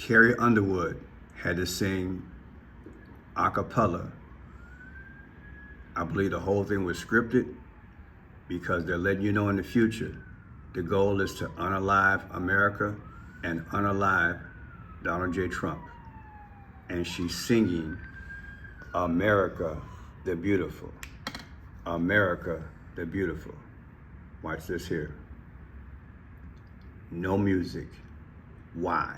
Carrie Underwood had to sing a cappella. I believe the whole thing was scripted because they're letting you know in the future, the goal is to unalive America and unalive Donald J. Trump. And she's singing America the Beautiful. America the Beautiful. Watch this here. No music. Why?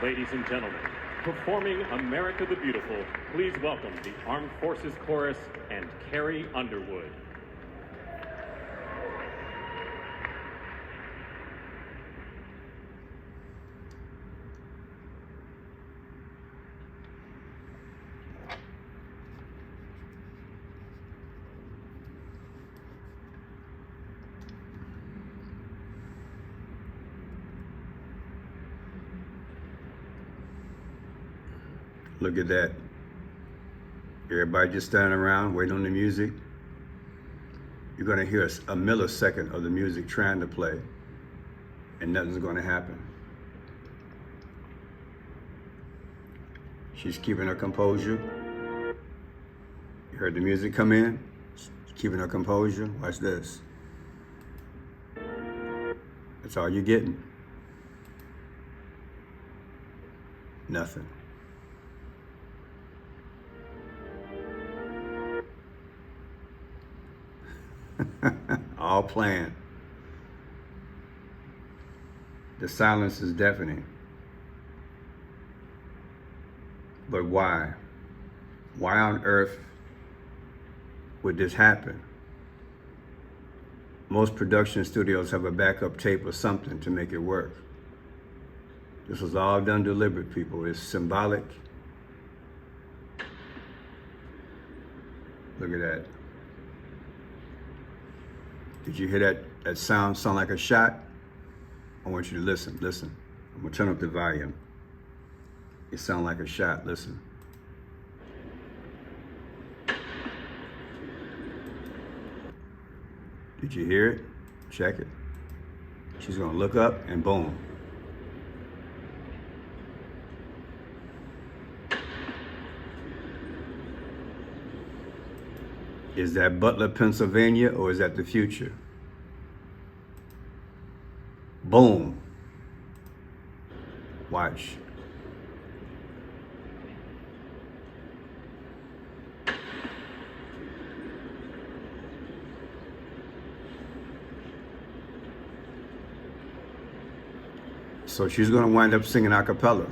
Ladies and gentlemen, performing America the Beautiful, please welcome the Armed Forces Chorus and Carrie Underwood. Look at that. Everybody just standing around waiting on the music. You're gonna hear a millisecond of the music trying to play and nothing's gonna happen. She's keeping her composure. You heard the music come in? She's keeping her composure. Watch this. That's all you're getting. Nothing. All planned. The silence is deafening. But why? Why on earth would this happen? Most production studios have a backup tape or something to make it work. This was all done deliberate, people. It's symbolic. Look at that. Did you hear that sound like a shot? I want you to listen. I'm gonna turn up the volume. It sounds like a shot, listen. Did you hear it? Check it. She's gonna look up and boom. Is that Butler, Pennsylvania, or is that the future? Boom. Watch. So she's going to wind up singing a cappella.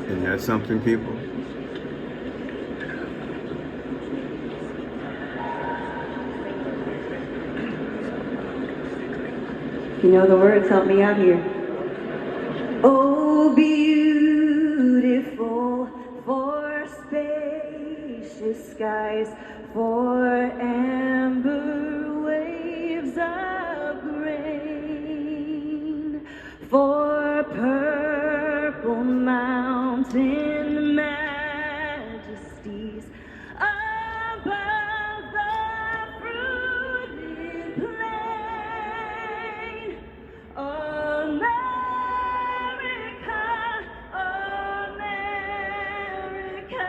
Isn't that something, people? If you know the words, help me out here. Oh, beautiful for spacious skies, for amber waves of grain, for purple mountain majesties above the fruited plain. America, America,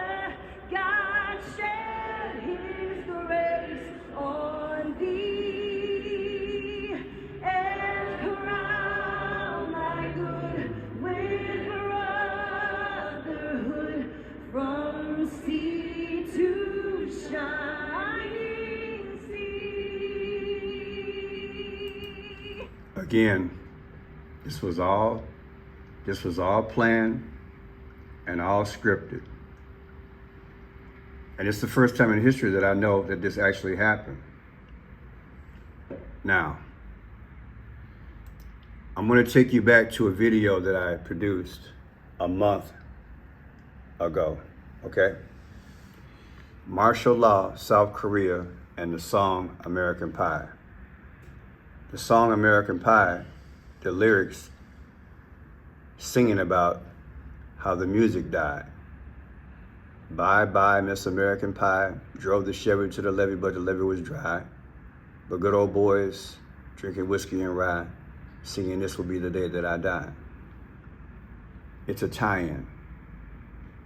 God shed His grace on thee and crown thy good with brotherhood from sea to shining sea. Again, this was all planned and all scripted. And it's the first time in history that I know that this actually happened. Now, I'm going to take you back to a video that I produced a month ago, okay? Martial law, South Korea, and the song American Pie. The song American Pie, the lyrics singing about how the music died. Bye bye, Miss American Pie. Drove the Chevy to the levee, but the levee was dry. But good old boys drinking whiskey and rye, singing This Will Be the Day That I Die. It's a tie-in,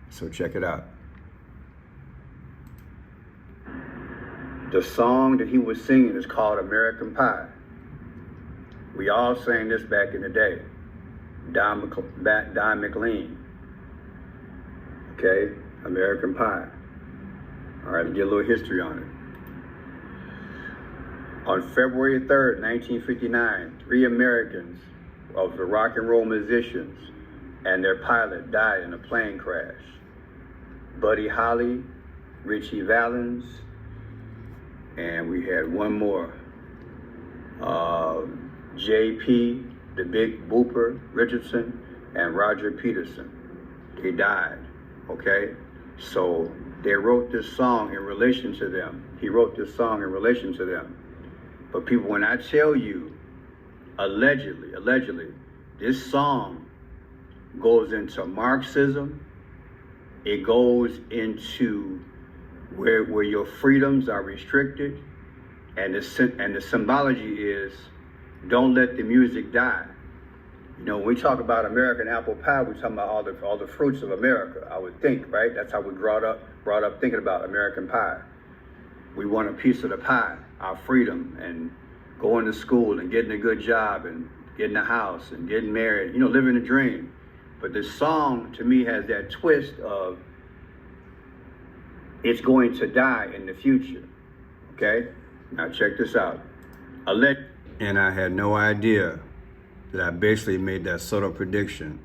so check it out. The song that he was singing is called American Pie. We all sang this back in the day. Don McLean. Okay, American Pie. All right, let's get a little history on it. On February 3rd, 1959, 3 Americans of the rock and roll musicians and their pilot died in a plane crash. Buddy Holly, Richie Valens, and we had one more. JP, the Big Booper Richardson, and Roger Peterson. They died, okay? So they wrote this song in relation to them. He wrote this song in relation to them. But people, when I tell you, allegedly, this song goes into Marxism, it goes into where your freedoms are restricted, and the symbology is, don't let the music die. You know, when we talk about American apple pie, we're talking about all the fruits of America, I would think, right? That's how we brought up thinking about American pie. We want a piece of the pie, our freedom, and going to school and getting a good job and getting a house and getting married, you know, living a dream. But this song, to me, has that twist of it's going to die in the future, okay? Now check this out. And I had no idea that I basically made that subtle prediction,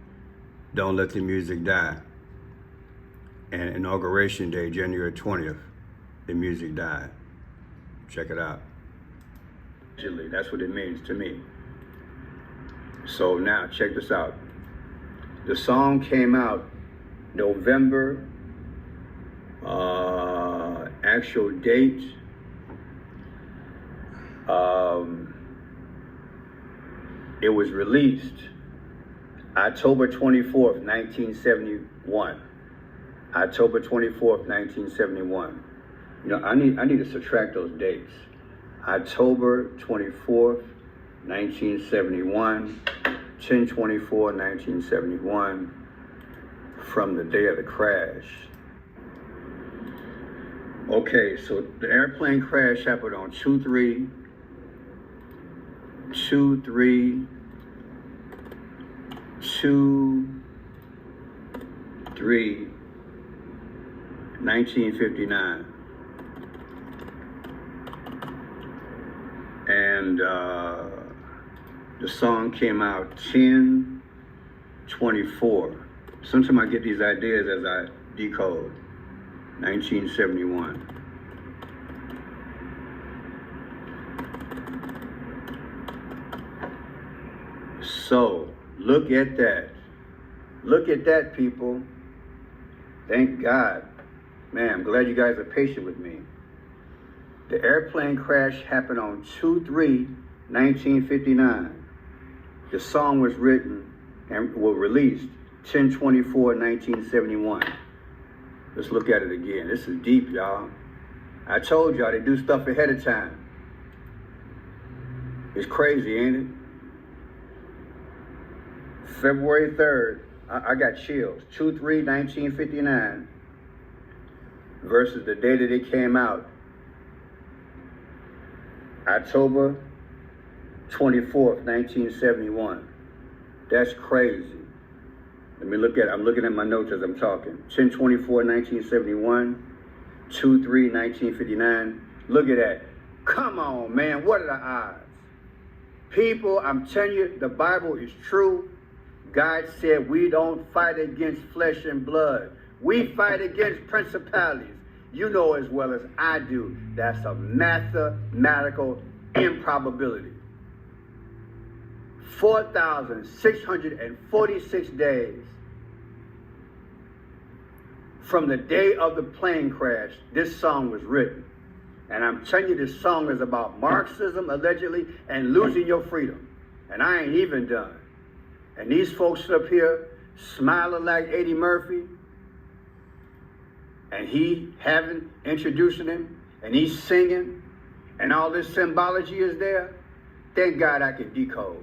don't let the music die. And inauguration day, January 20th, the music died. Check it out. That's what it means to me. So now check this out. The song came out November, actual date, it was released October 24th, 1971. October 24th, 1971. You know, I need to subtract those dates. October 24th, 1971, 10/24/1971, from the day of the crash. Okay, so the airplane crash happened on 1959. And the song came out 10/24. Sometimes I get these ideas as I decode. 1971. So, look at that. Look at that, people. Thank God. Man, I'm glad you guys are patient with me. The airplane crash happened on 2/3/1959. The song was written and was released 10/24/1971. Let's look at it again. This is deep, y'all. I told y'all they do stuff ahead of time. It's crazy, ain't it? February 3rd, I got chills. 2/3/1959 versus the day that it came out. October 24th, 1971. That's crazy. I'm looking at my notes as I'm talking. 10/24/1971, 2/3/1959. Look at that. Come on, man, what are the odds? People, I'm telling you, the Bible is true. God said we don't fight against flesh and blood. We fight against principalities. You know as well as I do, that's a mathematical improbability. 4,646 days From the day of the plane crash, this song was written. And I'm telling you, this song is about Marxism, allegedly, and losing your freedom. And I ain't even done. And these folks up here smiling like Eddie Murphy, and he having introducing him, and he's singing, and all this symbology is there. Thank God I can decode.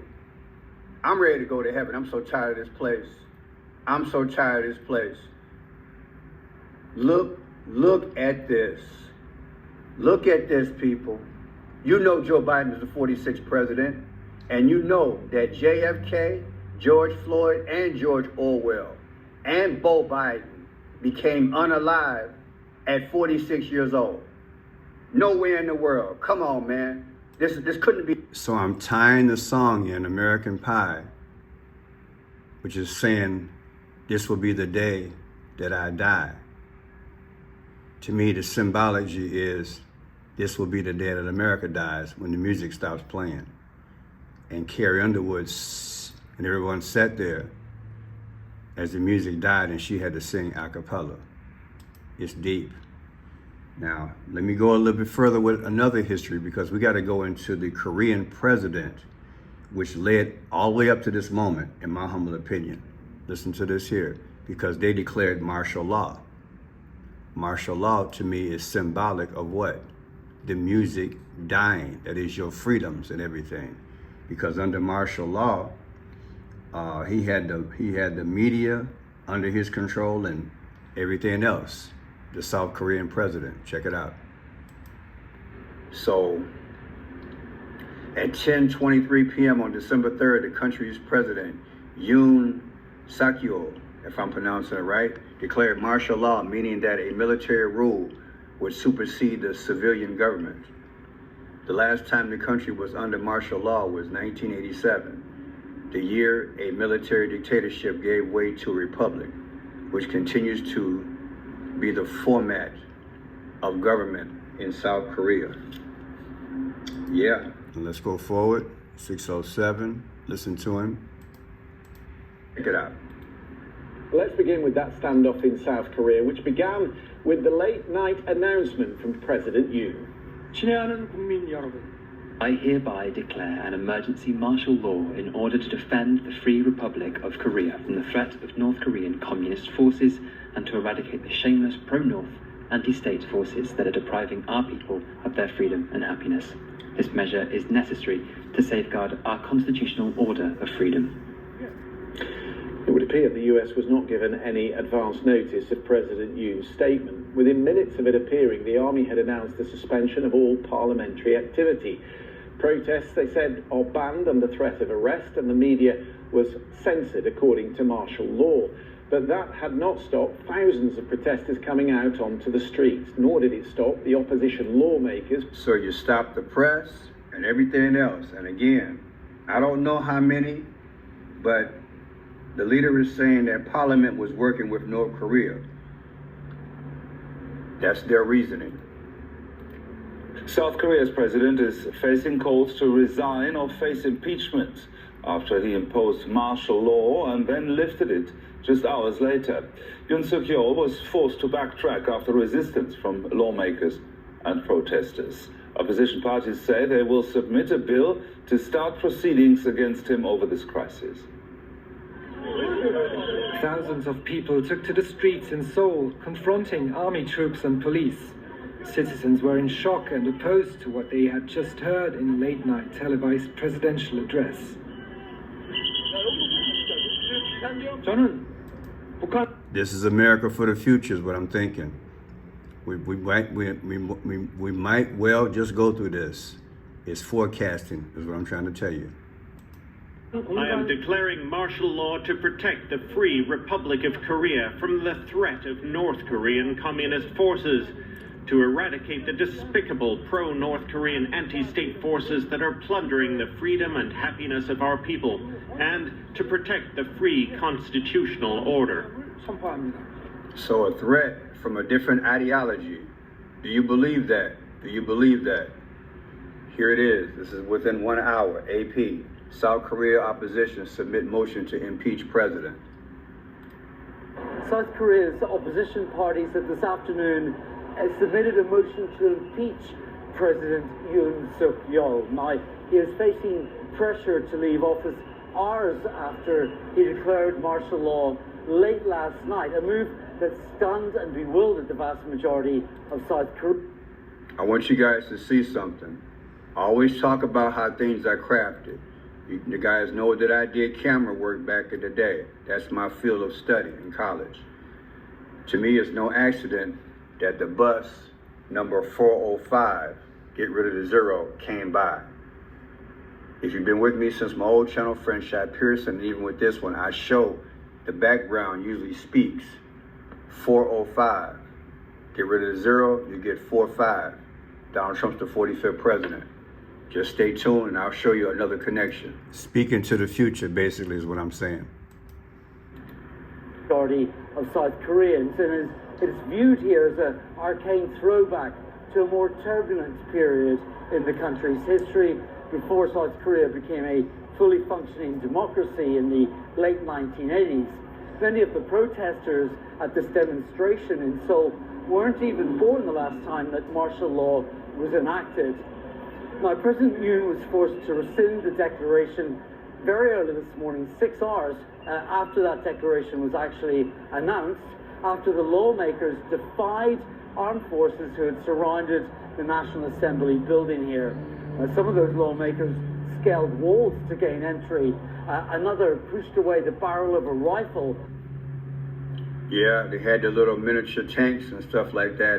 I'm ready to go to heaven. I'm so tired of this place. I'm so tired of this place. Look at this. Look at this, people. You know Joe Biden is the 46th president, and you know that JFK, George Floyd, and George Orwell, and Beau Biden became unalive at 46 years old. Nowhere in the world. Come on, man. This couldn't be. So I'm tying the song in American Pie, which is saying, this will be the day that I die. To me, the symbology is, this will be the day that America dies when the music stops playing. And Carrie Underwood and everyone sat there as the music died and she had to sing a cappella. It's deep. Now, let me go a little bit further with another history, because we got to go into the Korean president, which led all the way up to this moment, in my humble opinion. Listen to this here, because they declared martial law. Martial law to me is symbolic of what? The music dying, that is your freedoms and everything. Because under martial law, he had the media under his control and everything else. The South Korean president, check it out. So at 10:23 p.m. on December 3rd, the country's president, Yoon Suk-yeol, if I'm pronouncing it right, declared martial law, meaning that a military rule would supersede the civilian government. The last time the country was under martial law was 1987, the year a military dictatorship gave way to a republic, which continues to be the format of government in South Korea. Yeah. Let's go forward. 607. Listen to him. Check it out. Let's begin with that standoff in South Korea, which began with the late-night announcement from President Yoon. 친애하는 국민 여러분, I hereby declare an emergency martial law in order to defend the Free Republic of Korea from the threat of North Korean communist forces and to eradicate the shameless pro-North anti-state forces that are depriving our people of their freedom and happiness. This measure is necessary to safeguard our constitutional order of freedom. It would appear the US was not given any advance notice of President Yoon's statement. Within minutes of it appearing, the army had announced the suspension of all parliamentary activity. Protests, they said, are banned under threat of arrest, and the media was censored according to martial law. But that had not stopped thousands of protesters coming out onto the streets, nor did it stop the opposition lawmakers. So you stop the press and everything else. And again, I don't know how many, but the leader is saying that Parliament was working with North Korea. That's their reasoning. South Korea's president is facing calls to resign or face impeachment after he imposed martial law and then lifted it just hours later. Yoon Suk-yeol was forced to backtrack after resistance from lawmakers and protesters. Opposition parties say they will submit a bill to start proceedings against him over this crisis. thousands of people took to the streets in Seoul, confronting army troops and police. Citizens were in shock and opposed to what they had just heard in a late-night televised presidential address. This is America for the future is what I'm thinking. We might well just go through this. It's forecasting is what I'm trying to tell you. I am declaring martial law to protect the Free Republic of Korea from the threat of North Korean communist forces, to eradicate the despicable pro-North Korean anti-state forces that are plundering the freedom and happiness of our people, and to protect the free constitutional order. So a threat from a different ideology. Do you believe that? Do you believe that? Here it is. This is within 1 hour. AP. South Korea opposition submit motion to impeach president. South Korea's opposition parties have this afternoon submitted a motion to impeach President Yoon Suk-yeol. Now, he is facing pressure to leave office hours after he declared martial law late last night, a move that stunned and bewildered the vast majority of South Korea. I want you guys to see something. I always talk about how things are crafted. You guys know that I did camera work back in the day. That's my field of study in college. To me, it's no accident that the bus number 405, get rid of the zero, came by. If you've been with me since my old channel, friend Shad Pearson, even with this one, I show the background usually speaks. 405. Get rid of the zero, you get 45. Donald Trump's the 45th president. Just stay tuned and I'll show you another connection. Speaking to the future, basically, is what I'm saying. Majority of South Koreans, and it's viewed here as an arcane throwback to a more turbulent period in the country's history before South Korea became a fully functioning democracy in the late 1980s. Many of the protesters at this demonstration in Seoul weren't even born the last time that martial law was enacted. Now, President Yoon was forced to rescind the declaration very early this morning, 6 hours after that declaration was actually announced, after the lawmakers defied armed forces who had surrounded the National Assembly building here. Some of those lawmakers scaled walls to gain entry. Another pushed away the barrel of a rifle. Yeah, they had the little miniature tanks and stuff like that.